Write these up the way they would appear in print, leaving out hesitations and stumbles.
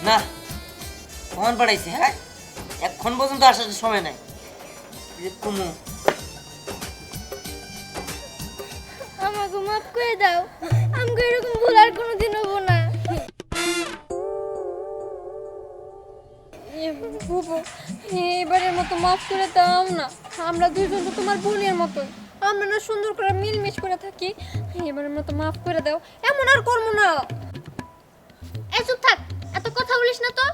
না কখন পাঠাইছে? হ্যাঁ, এখন পর্যন্ত আসার সময় নাই। কুমু, আমাকে মাফ করে দাও, আমাকে এরকম ভুল আর কোনোদিন হবো না। বুবু, এবারের মতো মাফ করে দাও না। আমরা দুইজন তো তোমার বোনের মতোই, আমরা না সুন্দর করে মিলমিশ করে থাকি। এবারের মতো মাফ করে দাও, এমন আর করবো না। এই চুপ থাক, এত কথা বলিস না তো।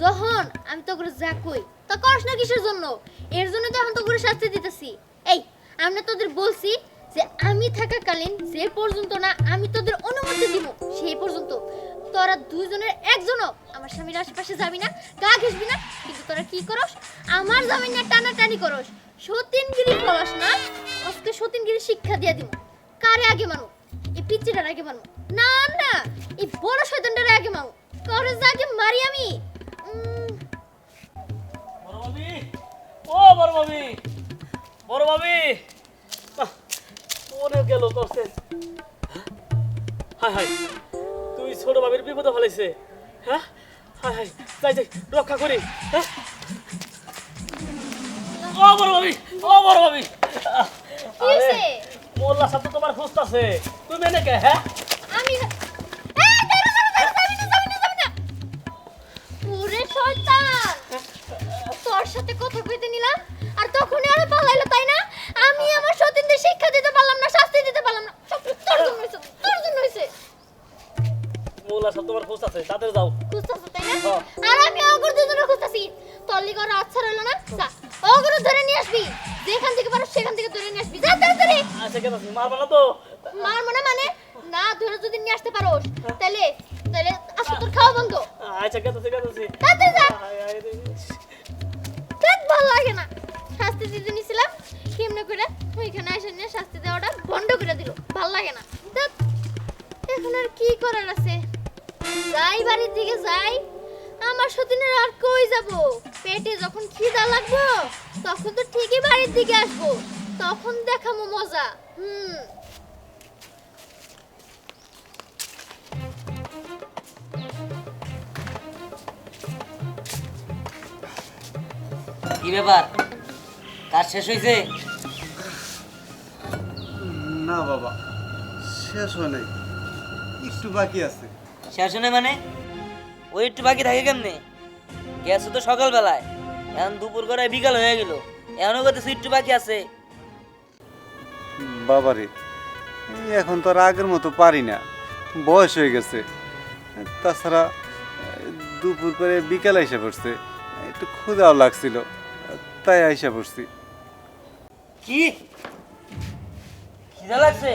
যখন আমি তো করে যা কই তা করস না কিসের জন্য? এর জন্য তো এখন তো করে শাস্তি দিতেছি। এই, আমরা তোদের বলছি যে আমি থাকাকালীন যে পর্যন্ত না আমি তোদের অনুমতি দিব সেই পর্যন্ত তোরা দুইজনের একজনও আমার স্বামীর আশেপাশে যাবি না, গা ঘেসবি না। কিন্তু তোরা কি করস? আমার জামাই না টানাটানি করস, সতীনগিরি করস না। আজকে সতীনগিরি শিক্ষা দিয়ে দিব। কারে আগে মানো? এই পিচ্চিটার আগে মানো না, না এই বড় শয়তানটার আগে মানো। করে যাকে মারি আমি। বড় ভাবি, ও বড় ভাবি, বড় ভাবি, ওরে গেল করছে। হাই হাই, তুই ছোট ভাবির বিপদে ফেলাইছে। হ্যাঁ, হাই হাই, যাই যাই রক্ষা করি। হ্যাঁ, ও বড় ভাবি, ও বড় ভাবি, কিসে মোল্লা সাহেব তো তোমার খুঁজতাছে, তুমি এনে কে? হ্যাঁ, আমি ওরে শয়তান, তোর সাথে কথা কইতে নিলাম আর তখনই আরে পালাইলো, তাই না? আমি আমার সতীনদের শিক্ষা দিতে পারলাম না, শাস্তি দিতে পারলাম না। সব তোর জন্য হইছে, তোর জন্য হইছে। মোল্লা সাহেব তোমার খুঁজতাছে, তাদের যাও। খুঁজতাছ তাই না? হ্যাঁ। আর আমি অগর দুজনে খুঁজতাছি। তোর লিগে ওরা আচ্ছা রইলো না। যা, অগর ধরে নিয়ে আসবি। যেখান থেকে পারো সেখান থেকে ধরে নিয়ে আসবি। যা তাড়াতাড়ি। আচ্ছা কেন মারবা না তো? মারবো না মানে? না ধরে যদি নিয়ে আসতে পারোস তাহলে তাহলে আজকে তোর খাওয়া বন্ধ। আচ্ছা কেতাছি কেতাছি। তাড়াতাড়ি যা। হাই হাই রে। দেখ ভালো লাগে না। শাস্তি দিতে নিছিলাম, কেমনে করে ওইখানে এসে নিয়ে শাস্তি দেওয়াটা বন্ধ করে দিল। ভালো লাগে না। ধ্যাৎ, এখন আর কি করার আছে? যাই বাড়ির দিকে যাই। আমার সতীনের আর কই যাব? পেটে যখন খিদা লাগবো তখন তো ঠিকই বাড়ির দিকে আসবো, তখন দেখামো মজা। কি ব্যাপার? কাজ শেষ হয়েছে? না বাবা, শেষ হয় নাই, একটু বাকি আছে। শেষ হয় মানে? ওই একটু বাকি থাকে কেমনে? গেছো তো সকালবেলায়, এখন দুপুর করে বিকাল হয়ে গেল, এখনো করতেছে একটু বাকি আছে। বাবারে, এখন তো আর আগের মতো পারি না, বয়স হয়ে গেছে। তাছাড়া দুপুর করে বিকাল আইসা পড়ছে, একটু ক্ষুধাও লাগছিল, তাই আইসা পড়ছি। কি খিদা লাগছে?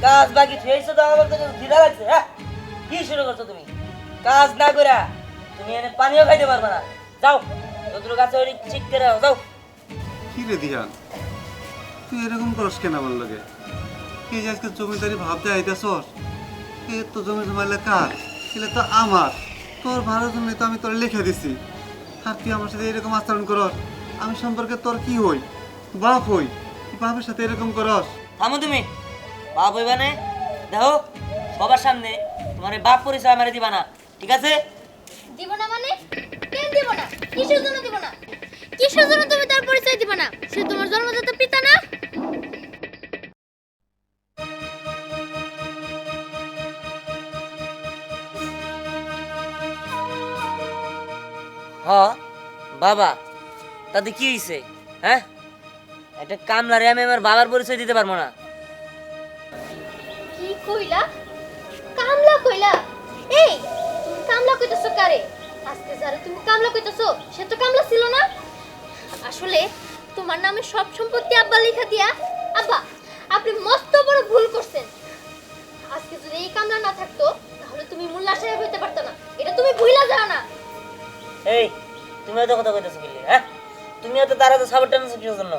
কাজ বাকি থুয়েছো তো আমার বলতে খিদা লাগছে? হ্যাঁ, কি শুরু করছো তুমি? কাজ না কইরা তুমি এনে পানিও খাইতে পারবে না। যাও, যতটুকু কাছে ওই ঠিক করে যাও। কি রে দিহান, তুই এরকম করস কেন আমার লগে? কি যে আজকে জমিদারি ভাবতে আইতেছস? এ তো জমি জমাইলে কার? সেটা তো আমার, তোর ভালো জমি তো আমি তোর লিখে দিছি। আর তুই আমার সাথে এরকম আচরণ করস? আমি সম্পর্কে তোর কি হই? বাপ হই, তুই বাপের সাথে এরকম করস? থামো তুমি। বাপ হইবা না? দেখো, সবার সামনে তোমার এই বাপ পরিচয় আমারে দিবা না, ঠিক আছে? দিব না মানে? কেন দিব না? কিসের জন্য দিব না? কিসের জন্য তুমি তার পরিচয় দিবা না? সে তোমার জন্মদাতা পিতা না? হ বাবা, তাতে কি হয়েছে? হ্যাঁ, একটা কামলারে আমি আমার বাবার পরিচয় দিতে পারবো না। কি কইলা? কামলা কইলা? এই, তুমি কামলা কইতাছো কারে? আজকে যারে তুমি কামলা কইতাছো সে তো কামলা ছিল না। আসলে তোমার নামে সব সম্পত্তি আব্বা লেখা দিয়া। আব্বা, আপনি মস্ত বড় ভুল করছেন। আজকে যদি এই কামলা না থাকতো তাহলে তুমি মোল্লা সাহেব হইতে পারতো না, এটা তুমি ভুইলা যাও না। এই, তুমি এত কথা কইতেছো কি? হ্যাঁ, তুমি এত তারা তো সাপোর্ট টানো কিসের জন্য?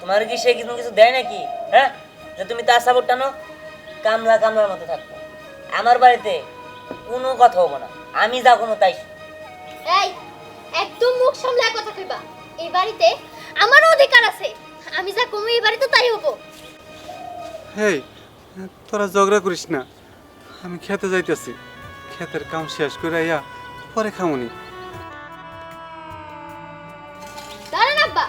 তোমার কি সে কিছু কিছু দেয় নাকি? হ্যাঁ, যে তুমি তার সাপোর্ট টানো? কামলা কামলার মতো থাকবো। আমার বাড়িতে কোনো কথা হবো না, আমি যা কোনো তাই। এই, একদম মুখ সামলায় কথা কইবা। এই বাড়িতে আমারও অধিকার আছে, আমি যা কমে এই বাড়িতে তাই হবো। হেই, তোরা ঝগড়া করিস না, আমি খেতে যাইতেছি। ক্ষেতের কাম শেষ করে আইয়া পরে খামুনি। দাঁড়ান আব্বা,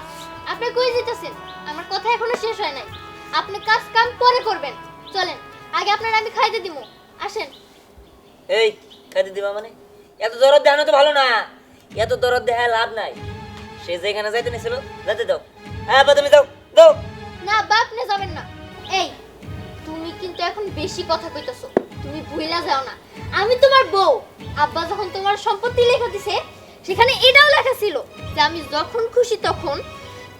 আপনি কই যেতেছেন? আমার কথা এখনো শেষ হয় নাই। আপনি কাজ কাম পরে করবেন, চলেন। আগে আপনার আমি খাইতে দিমু, আসেন। এই খাইতে দিবা মানে? এত দরদ দেখানো তো ভালো না, এত দরদ দেখা লাভ নাই। সে যেখানে যাইতে নিছিল যেতে দাও। হ্যাঁ আব্বা তুমি যাও দাও। না আব্বা, আপনি যাবেন না। এই, তুমি কিন্তু এখন বেশি কথা কইতাছো। তুমি ভুইলা যাও না, আমি তোমার বউ। আব্বা যখন তোমার সম্পত্তি লেখা দিছে, সেখানে এটাও লেখা ছিল যে আমি যখন খুশি তখন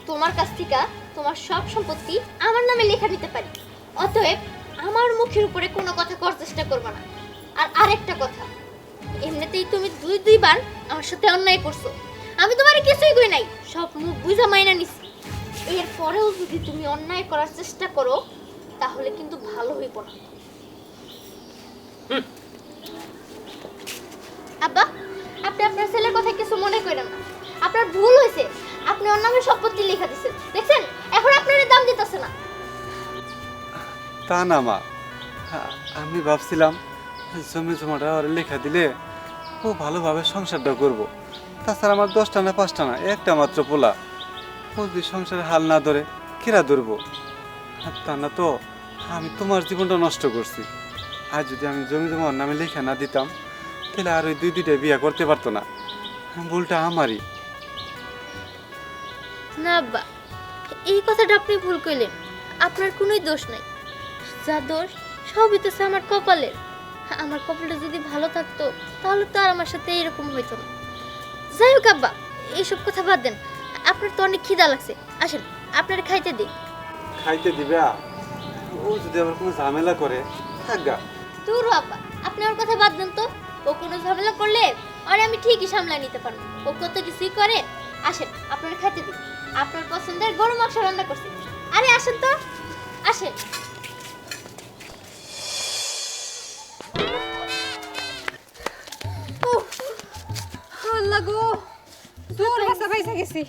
তোমার কাছ থেকে তোমার সব সম্পত্তি আমার নামে লেখা দিতে পারি। অতএব আমার মুখের উপরে কোনো কথা করার চেষ্টা করবে না। আর আরেকটা কথা, এমনিতেই তুমি দুইবার আমার সাথে অন্যায় করছো। আমি তোমার কিছুই কই নাই, সব মুখ বুঝা মাইনা নিছি। এরপরেও যদি তুমি অন্যায় করার চেষ্টা করো, তাহলে কিন্তু ভালো হইব না। আব্বা, আপনি আপনার ছেলের কথা কিছু মনে করেন না। আপনার ভুল হয়েছে, আপনি ওর নামে সম্পত্তি লেখা দিয়েছেন, দেখছেন? এখন আপনার দাম দিতেছে না। তা না মা, আমি ভাবছিলাম জমি জমাটা ওর লেখা দিলে ও ভালোভাবে সংসারটা করব। তাছাড়া আমার 10টা না 5টা না, একটা মাত্র পোলা। ও যদি সংসারে হাল না ধরে কেরা ধরবো? তা না তো আমি তোমার জীবনটা নষ্ট করছি। আর যদি আমি জমি জমা ওর নামে লেখা না দিতাম, তাহলে আর ওই দুইটা বিয়ে করতে পারতো না। ভুলটা আমারই। না আব্বা, এই কথাটা আপনি ভুল কইলেন। আপনার কোনোই দোষ নাই। যা দোষ সবই তো আমার কপালের। আমার কপালটা যদি ভালো থাকতো, তাহলে তো আর আমার সাথে এরকম হইতো না। যাই হোক আব্বা, এইসব কথা বাদ দেন। আপনার তো অনেক খিদা লাগছে, আসেন আপনার খাইতে দিই। খাইতে দিবে? ও যদি আবার কোনো ঝামেলা করে থাকগা। দূর আব্বা, আপনি ওর কথা বাদ দেন তো। ও কোনো ঝামেলা করলে আর আমি ঠিকই সামলাই নিতে পারবো। ও কত কিছুই করে। আসেন আপনার খাইতে দিই। আপনার পছন্দের গরু মাংস রান্না করছি। আরে আসেন তো, আসেন। আল্লাহ গো, দূর বাসা বাইসা গেছি।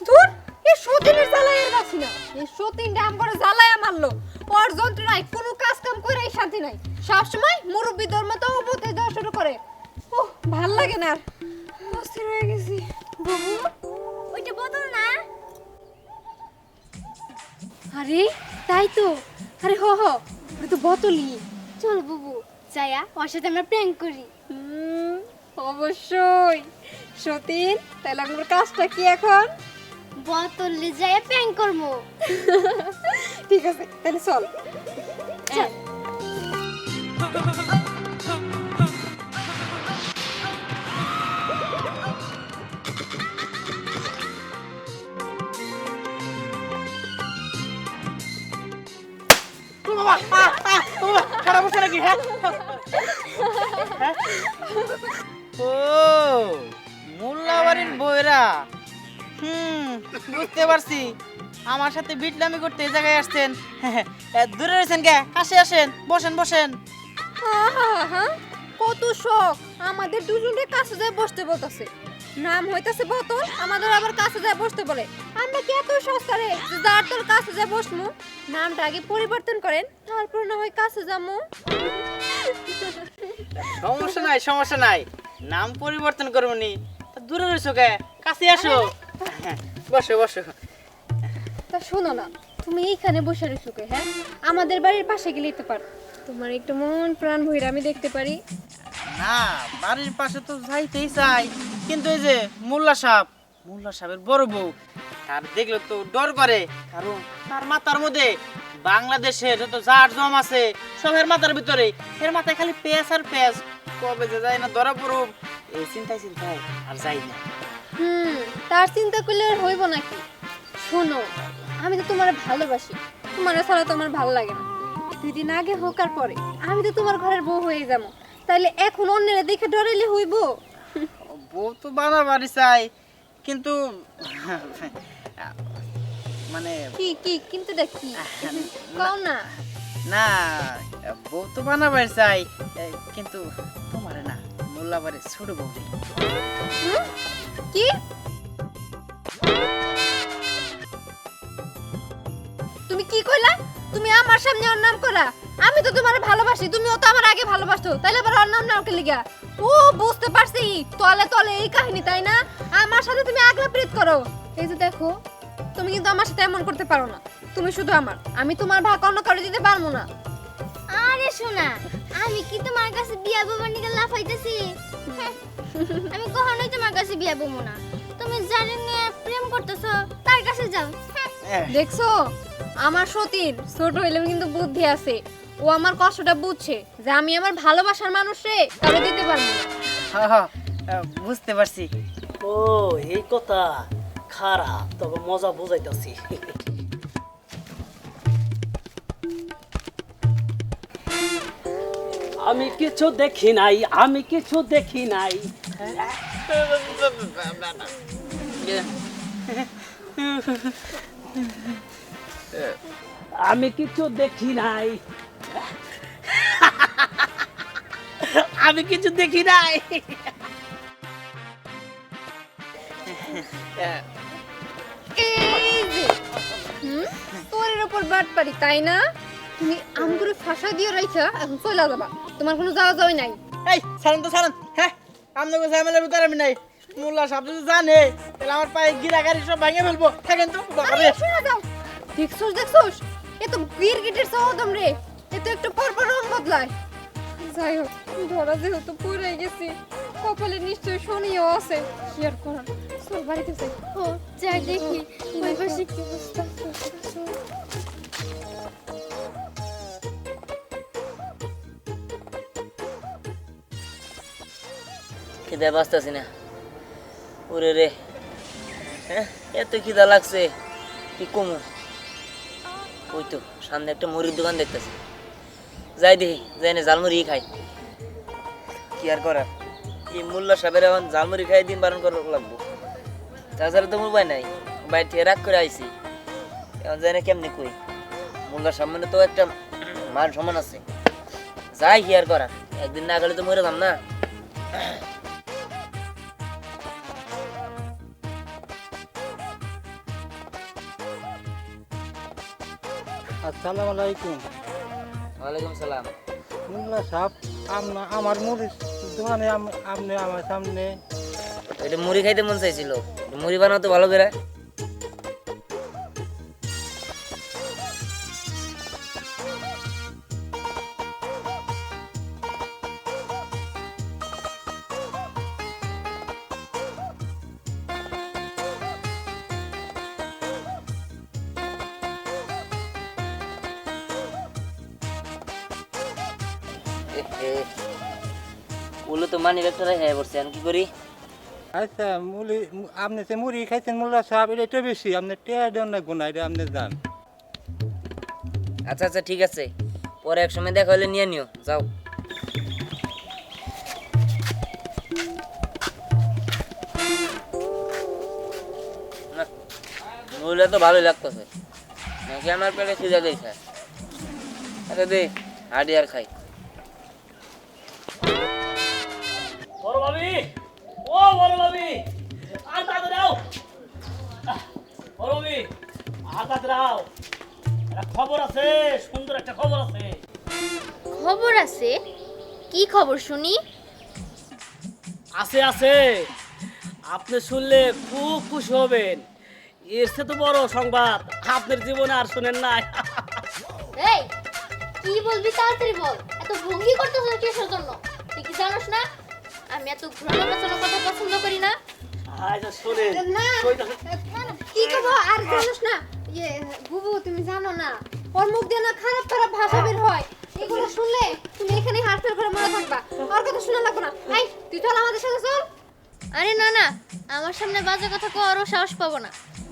দূর, এই সতীনের জ্বালায় আর বাসি না। এই সতীনটা আমগরে জ্বালায় মারলো। ওর যন্ত্রণায় কোনো কাজ কাম করে শান্তি নাই। সবসময় মুরব্বীদের মতো উপদেশ দেওয়া শুরু করে। ওহ, ভাল লাগে না আর। অস্থির হয়ে গেছি। বাবু, ওইটা বদল না? আরে তাই তো। আরে হ হ, ওটা তো বোতলই। চল বুবু, যায়া ওর সাথে আমরা প্র্যাঙ্ক করি। অবশ্যই। সতীন, তাহলে আমার কাজটা কি এখন? বোতলে যায়া প্র্যাঙ্ক করবো। ঠিক আছে, তাহলে চল। চল। খারাপ হচ্ছে নাকি? হ্যাঁ ও মোল্লাবাড়ির বইরা, বুঝতে পারছি। আমার সাথে বিটলামি করতে এই জায়গায় আসছেন। দূরে রয়েছেন কে? কাছে আসেন, বসেন বসেন। আহা, কত শখ আমাদের দুজনের কাছে যায় বসতে বলতেছে। নাম হইতাছে বোতল, আমাদের আবার কাছে যায় বসতে বলে। আমরা কি এত সস্তা রে যে যার তোর কাছে যায় বসমু? নামটা আগে পরিবর্তন করেন, তারপর না হয় কাছে যামু। সমস্যা নাই, সমস্যা নাই, নাম পরিবর্তন করবো নি। তা দূরে রয়েছো কে? কাছে আসো, বসো বসো। তা শোনো না, তুমি এইখানে বসে রইছো কে? হ্যাঁ, আমাদের বাড়ির পাশে গেলেই তো পারো। তোমার একটু মন প্রাণ ভইরা আমি দেখতে পারি। না, বাড়ির পাশে তো যাইতেই চাই, কিন্তু এই যে মোল্লা সাহেবের বড় বউ, তার দেখলে তো ডর করে। কারণ তার মাথার মধ্যে বাংলাদেশের যত জার জম আছে সবের মাথার ভিতরে, এর মাথায় খালি পেঁয়াজ আর পেঁয়াজ। কবে যে যায় না ধরা পড়ুম, এই চিন্তায় আর যাই না। তার চিন্তা করলে আর হইব নাকি? শোনো, আমি তো তোমার ভালোবাসি, তোমার ছাড়া তো আমার ভালো লাগে না। 2 দিন আগে হোক আর পরে আমি তো তোমার ঘরের বউ হয়ে যাবো। তাইলে এখন অন্যেরা দেখে ডরাইলে হইব? বউ তো বানা বাড়ি চাই, কিন্তু মানে কি কি কিন্তু দেখি কও না। না, বউ তো বানা বাড়ি চাই, কিন্তু তোমার না, মোল্লা বাড়ির ছোট বউ। কি তুমি কি কইলা? তুমি আমার সামনে ওর নাম করা? আমি তো তোমার ভালোবাসি, তুমিও তো আমার আগে ভালোবাসতো, তাইলে আবার ওর নাম নাও কে লিগা? ও বুঝতে পারছি, তলে তলে এই কাহিনী তাই না? আমার সাথে তুমি আগলা প্রীত করো। এই যে দেখো, তুমি কিন্তু আমার সাথে এমন করতে পারো না। তুমি শুধু আমার, আমি তোমার ভাগ অন্য কারো দিতে পারবো না। আরে শোনা, আমি কি তোমার কাছে বিয়া বমার নিকে লাফাইতেছি? আমি কখনোই তোমার কাছে বিয়া বমু না। তুমি জানি নিয়ে প্রেম করতেছো, তার কাছে যাও। দেখছো, আমার সতীর ছোট হইলে কিন্তু বুদ্ধি আছে। ও আমার কষ্টটা বুঝছে যে আমি আমার ভালোবাসার মানুষে কারো দিতে পারবো না। হ্যাঁ, বুঝতে পারছি। ও এই কথা, খারাপ তবে মজা বুঝাইতাছি। আমি কিছু দেখি নাই, আমি কিছু দেখি নাই। আমি কিছু দেখি নাই, আমি কিছু দেখি নাই। এই যে, তোর উপর বাট পারি তাই না? তুমি আমগুলো ফাঁসা দিয়ে রাইছা এখন চলে যাবা, তোমার কোনো যাওয়া যাওয়াই নাই। এই ছাড়েন তো ছাড়েন। হ্যাঁ, আপনাকে ঝামেলার ভিতরে আমি নাই। মোল্লা সাহেব যদি জানে তাহলে আমার পায়ে গিরা গাড়ি সব ভাঙে ফেলবো। থাকেন তো বাবা রে। শুনে যাও, দেখছোস দেখছোস, এ তো গিরগিটের সহদম রে, এ তো একটু পর পর রং বদলায়। যাই হোক, ধরা যেহেতু পড়ে গেছি, কপালে নিশ্চয়ই শনিও আছে, কি আর করার। চল বাড়িতে যাই। ও যাই দেখি ওই পাশে কি অবস্থা। খিদে বাঁচতেছি না। ওরে রে, হ্যাঁ এত খিদা লাগছে কি কমু। ওই তো সামনে একটা মুড়ির দোকান দেখতেছি, যাই দেখি, যাই না ঝালমুড়ি খাই। কি আর করার, এই মোল্লা সাহেবের এখন ঝালমুড়ি খাই দিন বারণ করা লাগবো, তাছাড়া তো মোর উপায় নাই। বাইরে থেকে রাগ করে আইছি, এখন যাই না কেমনি কই। মোল্লার সামনে তো একটা মান সমান আছে, যাই কি আর করার, একদিন না গেলে তো মরে যাম না। আসসালামু আলাইকুম। ওয়ালাইকুম সালাম। মোল্লা সাহেব, আমার মুড়ি দোকানে আপনি আমার সামনে। এটা মুড়ি খাইতে মন চাইছিল, মুড়ি বানাও তো ভালো করে। ওগুলো তো মানি ব্যাগটা হ্যাঁ পড়ছে, আমি কি করি? আচ্ছা আপনি যে মুড়ি খাইছেন মোল্লা সাহেব, এটা একটু বেশি, আপনি টেয়া দেন না গুনা, এটা আপনি যান। আচ্ছা আচ্ছা ঠিক আছে, পরে এক সময় দেখা হলে নিয়ে নিও, যাও। না, মুড়িটা তো ভালোই লাগতেছে, নাকি আমার পেটে খিদে দিয়েছে। আচ্ছা দে, হাডি আর খাই। বড় ভাবি, ও বড় ভাবি, আর তাড়াতাড়ি আও। বড় ভাবি, আর তাড়াতাড়ি আও। একটা খবর আছে, সুন্দর একটা খবর আছে। খবর আছে? কি খবর শুনি? আছে আছে, আপনি শুনলে খুব খুশি হবেন। এর চেয়ে তো বড় সংবাদ আপনার জীবনে আর শুনেন নাই। এই কি বলবি তাড়াতাড়ি বল, এত ভঙ্গি করতেছিস কিসের জন্য? তুই কি জানোস না আমি এত ঘোরানো পেছানো কথা পছন্দ করি না? আচ্ছা শোনেন, না, কি করবো আর জানোস না? ইয়ে বুবু, তুমি জানো না ওর মুখ দিয়ে না খারাপ খারাপ ভাষা বের হয়, এগুলো শুনলে তুমি এখানে হাত ফের করে মনে থাকবা, ওর কথা শোনা লাগবে না। এই তুই চল আমাদের সাথে চল। আরে না না, আমার সামনে বাজে কথা কওয়ারও সাহস পাবো না।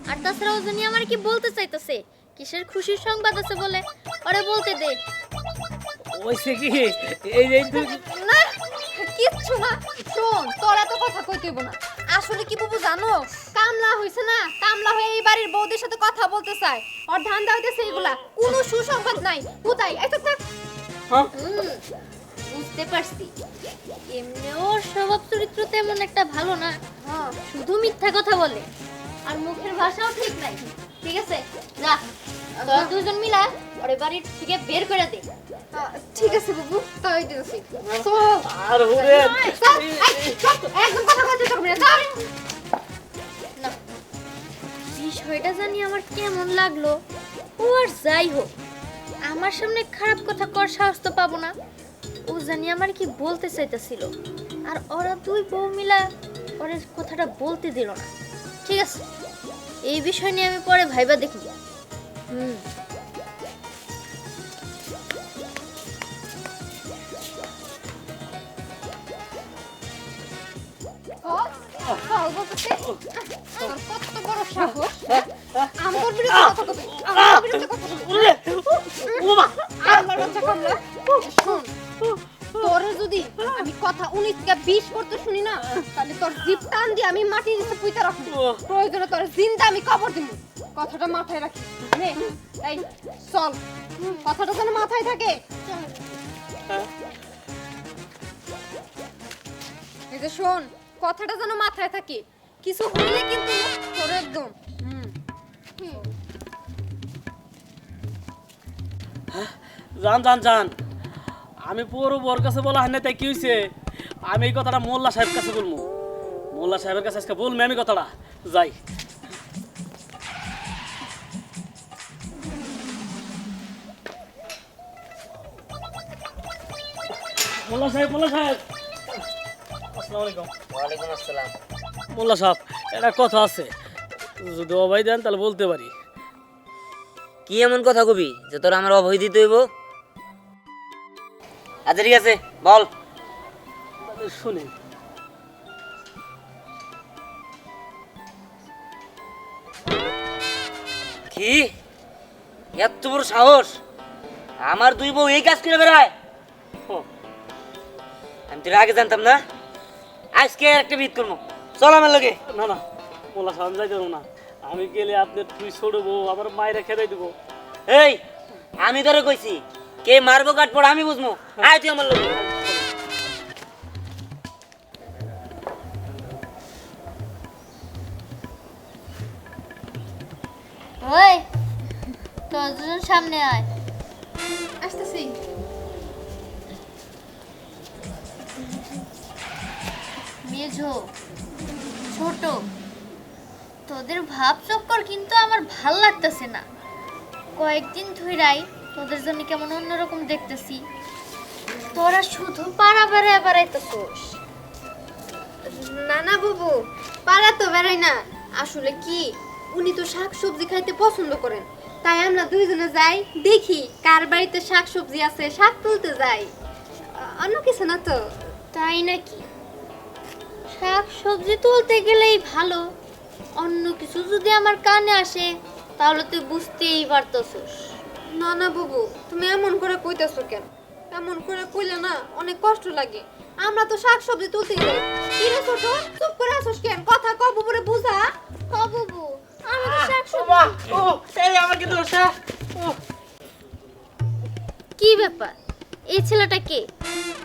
আর তাছাড়া ও জানি আমার কি বলতে চাইতেছে, কিসের খুশির সংবাদ আছে বলে, ওরে বলতে দে। ওইসে কি এই এই দুই না কিচ্ছু না, শোন তোর এত কথা কইতে হইব না। আসলে কি বুবু জানো, কামলা হইছে না, কামলা হয়ে এই বাড়ির বউদের সাথে কথা বলতে চায়, ওর ধান্দা হইতেছে এগুলা, কোনো সুসংবাদ নাই। কোথায় এই তো থাক। বুঝতে পারছি, এমনি ওর স্বভাব চরিত্র তেমন একটা ভালো না, শুধু মিথ্যা কথা বলে, আর মুখের ভাষাও ঠিক নাই। ঠিক আছে যা, তোরা দুজন মিলা ওরে বাড়ি থেকে বের করে দে। ঠিক আছে বাবু, তাই দিতেছি। আর হুরে একদম কথা বলতে পারবি না, চল। না, বিষয়টা জানি আমার কেমন লাগলো। ও আর যাই হোক, আমার সামনে খারাপ কথা কর সাহস তো পাবো না। ও জানি আমার কি বলতে চাইতেছিল, আর ওরা দুই বউ মিলা ওরে কথাটা বলতে দিল না। ঠিক আছে, এই বিষয় নিয়ে আমি পরে ভাইবা দেখি। তোর কত বড় সাহস, আমার বিরুদ্ধে কথা বলবি, আমার বিরুদ্ধে কথা বলবি। আমার বাচ্চা কামলা, শোন, তোরে যদি আমি কথা 19 থেকে 20 করতে শুনি না, তাহলে তোর জিভ টান দিয়ে আমি মাটির নিচে পুঁতে রাখবো। প্রয়োজনে তোর জিন্দা আমি কবর দিব। কথাটা মাথায় রাখিস। নে, এই চল, কথাটা যেন মাথায় থাকে। এই যে শোন, কথাটা যেন মাথায় থাকে। কিছু হইলে কিন্তু তোর একদম জান জান জান, আমি পুরো বর কাছে বলা হয় না, তাই কি হয়েছে? আমি এই কথাটা মোল্লা সাহেব কাছে বলবো। মোল্লা সাহেবের কাছে আজকে বলবো আমি কথাটা। যাই। মোল্লা সাহেব, মোল্লা সাহেব, আসসালামু আলাইকুম। ওয়ালাইকুম আসসালাম। মোল্লা সাহেব, একটা কথা আছে, যদি অভয় দেন তাহলে বলতে পারি। কি এমন কথা কবি যে তোর আমার অভয় দিতে হইব? আচ্ছা ঠিক আছে, বল। শুনেন, কি এত বড় সাহস? আমার দুই বউ এই কাজ করে বেড়ায়? আমি তোর আগে জানতাম না। আজকে একটা বিদ করবো, চল আমার লগে। না না মোল্লা সাহেব, আমি যাই দেবো না। আমি গেলে আপনার তুই ছড়বো, আমার মায়েরা খেদাই দেবো। এই, আমি তোরে কইছি, কে মারবো কাট পড় আমি বুঝবো। আয় তুই আমার লগে। ওই, তোর দুজন সামনে আয়। আসতেছি। মেঝো, ছোট, তোদের ভাব চক্কর কিন্তু আমার ভাল লাগতেছে না। কয়েকদিন ধইরাই তোদের জন্য কেমন অন্যরকম দেখতেছি। তোরা শুধু পাড়া বেড়ায় বেড়াইতেছোস। না না বাবু, পাড়া তো বেড়াই না। আসলে কি, উনি তো শাক সবজি খাইতে পছন্দ করেন, তাই আমরা দুইজনে যাই, দেখি কার বাড়িতে শাক সবজি আছে, শাক তুলতে যাই। অন্য কিছু না তো। তাই নাকি? শাক সবজি তুলতে গেলেই ভালো, অন্য কিছু যদি আমার কানে আসে তাহলে তুই বুঝতেই পারতেছিস। না না বাবু, তুমি এমন করে কইতেছো কেন? এমন করে কইলে না অনেক কষ্ট লাগে। আমরা তো শাক সবজি তুলতে যাই। কি রে ছোট, চুপ করে আসোস কেন? কথা কব পরে বুঝা। বাবু, আমি তো শাক সবজি। ও এই আমার কিন্তু কি ব্যাপার? এই ছেলেটা কে?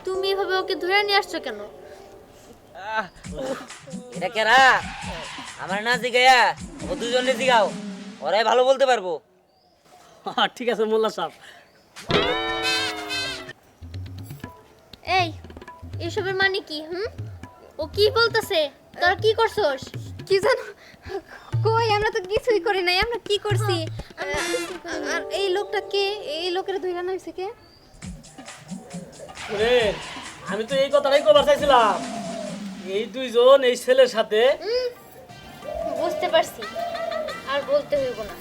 তুমি এভাবে ওকে ধরে নিয়ে আসছো কেন? এটা কেরা? আমার না জিগায়া ও দুজনে জিগাও, ওরাই ভালো বলতে পারবো। ঠিক আছে মোল্লা সাহেব। এই, এসবের মানে কি? ও কি বলতেছে? তোরা কি করছস? কি জানো, কই আমরা তো কিছুই করি নাই। আমরা কি করছি? আর এই লোকটা কে? এই লোকের ধইরা না হইছে কে? ওরে, আমি তো এই কথাটাই কবার চাইছিলাম। এই দুইজন এই ছেলের সাথে। বুঝতে পারছি, আর বলতে হইব না।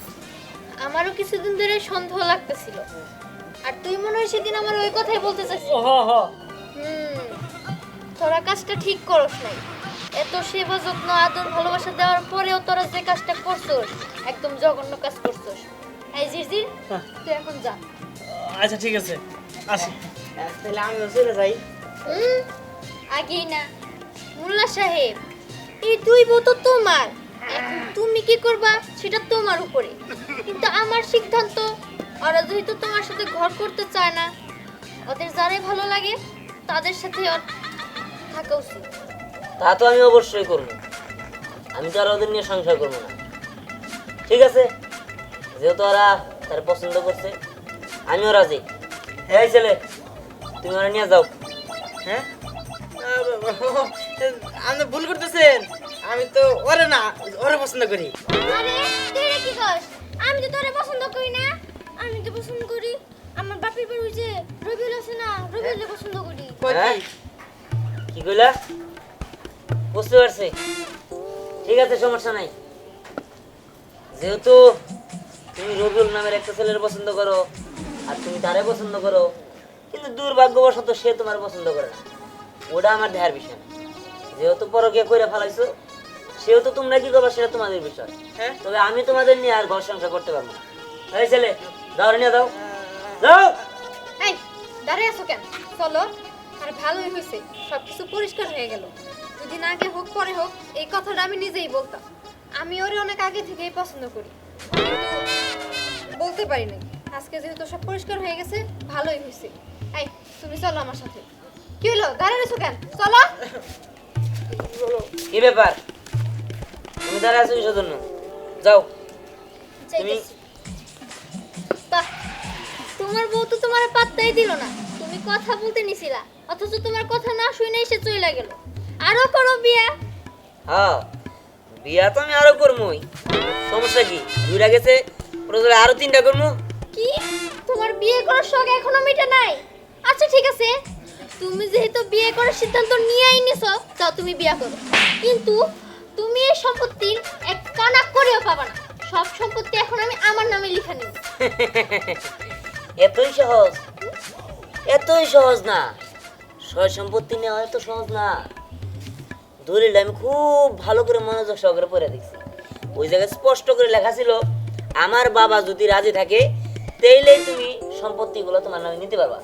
আমারও কিছুদিন ধরে সন্দেহ লাগতেছিল, আর তুই মনে হয় সেদিন আমার ওই কথাই বলতে চাইছিস। হ হ, তোরা কাজটা ঠিক করস নাই। এত সেবা যত্ন আদর ভালোবাসা দেওয়ার পরেও তোরা যে কাজটা করছস, একদম জঘন্য কাজ করছস। এই জিরজির, তুই এখন যা। আচ্ছা ঠিক আছে, আসি। তাহলে আমিও চলে যাই। আগেই না মোল্লা সাহেব, এই দুই বউ তো তোমার। এখন তুমি কি করবা সেটা তোমার উপরে, কিন্তু আমার সিদ্ধান্ত, ওরা যেহেতু তোমার সাথে ঘর করতে চায় না, ওদের যারাই ভালো লাগে তাদের সাথে ওর থাকা উচিত। তা তো আমি অবশ্যই করবো। আমি তো আর ওদের নিয়ে সংসার করবো না। ঠিক আছে, যেহেতু ওরা তার পছন্দ করছে, আমিও রাজি। এই ছেলে, তুমি ওরা নিয়ে যাও। হ্যাঁ আপনি ভুল করতেছেন, আমি তো ওরে না ওরে পছন্দ করি। আরে তুই এটা কি কস? আমি তো তোরে পছন্দ করি না। আমি তো পছন্দ করি আমার বাপের বাড়ি ওই যে রবিউল আছে না, রবিউলকে পছন্দ করি। হ্যাঁ? কি কইলা? বুঝতে পারছি। ঠিক আছে, সমস্যা নাই। যেহেতু তুমি রবিউল নামের একটা ছেলের পছন্দ করো আর তুমি তারে পছন্দ করো, কিন্তু দুর্ভাগ্যবশত সে তোমার পছন্দ করে না, ওটা আমার দেহার বিষয় না। যেহেতু পরকে কইরা ফেলাইছো, সেহেতু তোমরা কি করবা সেটা তোমাদের বিষয়। হ্যাঁ। তবে আমি তোমাদের নিয়ে আর ঘর সংসার করতে পারবো না। এই ছেলে, দাও নিয়ে দাও, দাও। এই দাঁড়িয়ে আছো কেন? চলো। আর ভালোই হয়েছে, সবকিছু পরিষ্কার হয়ে গেল। দুদিন আগে হোক পরে হোক এই কথাটা আমি নিজেই বলতাম। আমি ওরে অনেক আগে থেকেই পছন্দ করি, কিন্তু বলতে পারি নাই। আজকে যেহেতু সব পরিষ্কার হয়ে গেছে, ভালোই হয়েছে। এই তুমি চলো আমার সাথে। কি হলো, দাঁড়িয়ে আছো কেন? চলো। কি ব্যাপার? তুমি দাঁড়ায় আছো কিসের জন্য? যাও। তুমি যাইতেছি। বাহ, তোমার বউ তো তোমার পাত্তাই দিল না। তুমি কথা বলতে নিছিলা, অথচ তোমার কথা না শুনে সে চলে গেল। আরো করো বিয়া। হ্যাঁ, বিয়া তো আমি আরো করবই। সমস্যা কি? দুইটা গেছে, প্রয়োজনে আরো 3টা করবো। কি তোমার বিয়ে করার শখ এখনো মিটে নাই? আচ্ছা ঠিক আছে, তুমি যেহেতু বিয়ে করার সিদ্ধান্ত নিয়েই নিছো, তাও তুমি বিয়ে করো। কিন্তু তুমি এই সম্পত্তির এক কানা করেও পাবা না। সব সম্পত্তি এখন আমি আমার নামে লিখে নিব। এতই সহজ? এতই সহজ না। সয় সম্পত্তি নেওয়া এত সহজ না। দলিল আমি খুব ভালো করে মনোযোগ সহকারে পড়ে দেখছি। ওই জায়গায় স্পষ্ট করে লেখা ছিল, আমার বাবা যদি রাজি থাকে তাইলেই তুমি সম্পত্তিগুলো তোমার নামে নিতে পারবা,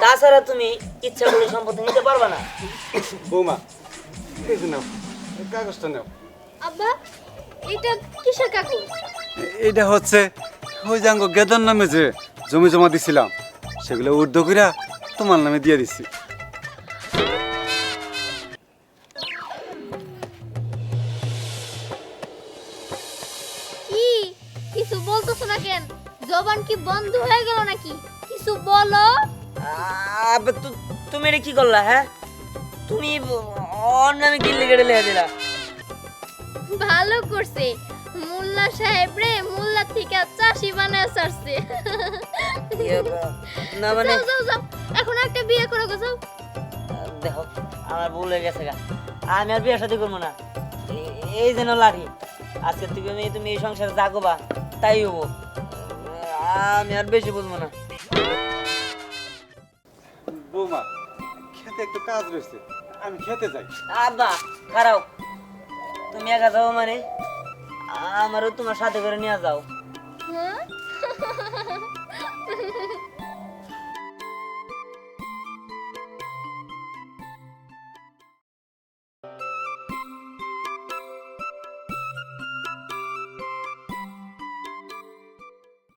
তাছাড়া তুমি ইচ্ছা করে সম্পত্তি নিতে পারবা না। বৌমা, এই যে নাও, এই কাগজটা নাও। আব্বা, এটা কিসের কাগজ? এটা হচ্ছে ওই জাঙ্গ গেদার নামে যে জমি জমা দিছিলাম, সেগুলো উর্ধ কইরা তোমার নামে দিয়ে দিছি। কি কিছু বলতেছো না কেন? জবান কি বন্ধ হয়ে গেল নাকি? কিছু বলো। তুমি এটা কি করলা? হ্যাঁ, তুমি ওর নামে কি লিখে লেখা দিলা? ভালো করছে, মোল্লা সাহেব রে মোল্লা থেকে চাষি বানায় ছাড়ছে। না মানে যাও যাও যাও, এখন একটা বিয়ে করে গো, যাও। দেখো, আমার ভুল হয়ে গেছে গা। আমি আর বিয়ে শাদী করবো না। এই যেন লাঠি, আজকে তুমি এই সংসারে যা করবা তাই হবো। আমি আর বেশি বলবো না। বৌমা, খেতে একটু কাজ রয়েছে, আমি খেতে যাই। আব্বা খারাও, তুমি একা যাও মানে আমারও তোমার সাথে করে নিয়ে যাও। হ্যাঁ?